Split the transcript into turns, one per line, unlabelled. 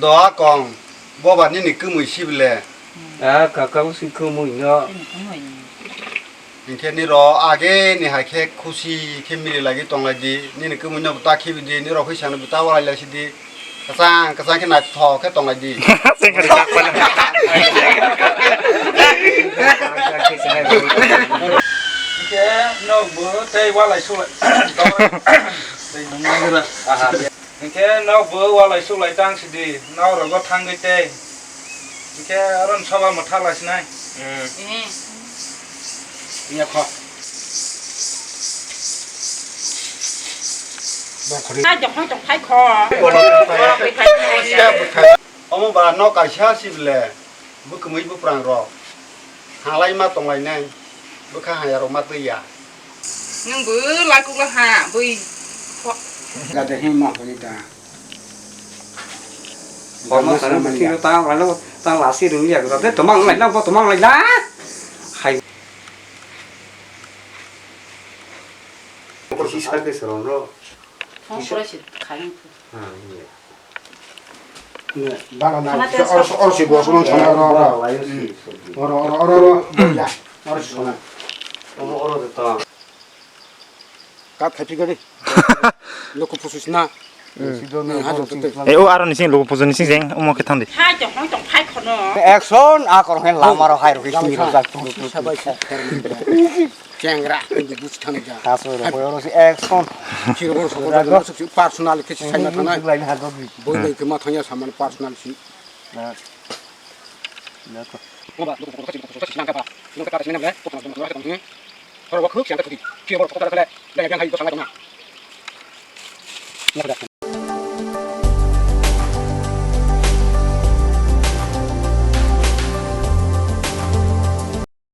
ดอกองบ่บัดนี้นี่คือมือชิบแล
ก็สิคือมื้อเนาะ
นี่แค่นี้รออาเกนี่หาแค่คุซีแค่มีอะไรกี่ตรงละดีนี่คือมันยังตาคิดดีนี่เราพิจารณาบุตรว่าอะไรสิดีกระซังแค่หนักทอแค่ตรงละดี
เส้นกระซังคนละ
แกนอกเบอร์เตว่าอะไรสู้เลยแค่นอกเบอร์ว่าอะไรสู้เลยตั้งสิดีนอกเราก็ทางกันเตแค่ร้อนชอบมาทักอะไรสินายเนี่ยขอ
ถ้าจะห้องต้องใช้คอไปใช้
แค่บุตรเอามาบานนอกกาชาชิบแลบุกมือบุปรางรอหาอะไรมาตรงไรแน่บุกข้าหายเรามาตัวยา
งั้นบื้อลายกุละหาบุย
ก็จะให้หมอกนี่ตา
พอมาสั่งที่เราตั้งแล้วตั้งหลายสิ่งเรียกเราได้ตัวมั่งไหนแล้วพอตัวมั่งไหนละใครก็ชี้ชัดไปสองรอบ
ห้องก็เลยสิขาย
เนี่ยบ้านเราเนี่ยเอาสิบัวสมุนไพรเราเรากัดใครพี่กันดิลูกผู้สุดนะ
โอารนี่สิลูกผู้ชายนี่สิโอมาคิดทางดิ
ถ้าจะห้องต้องใช้คอเนาะ
แอคชั่นอากรเห็นลามาเราให้เราคิดมีเราจัด
แจ้งระเป็นบุษทันจ้า
ครับเราเราสิแอคชั่น
ที่เราสมมติเราสุดพาร์ซนาลิตี้ใช่ไหมท่านนายบ่อยเลยคือมาทางยาสามัญพาร์ซนาลิตี้ว่าลูกผู้ชายผู้ชายนั่งกับลูกกระต่ายใช่ไหมเนี่ยพวกเราต้องรู้ให้ตรงนี้เพราะว่าคือเสียงกระตุ้นที่เราพบกันแล้วได้ยังไงตัวสังกัดตรงนั้น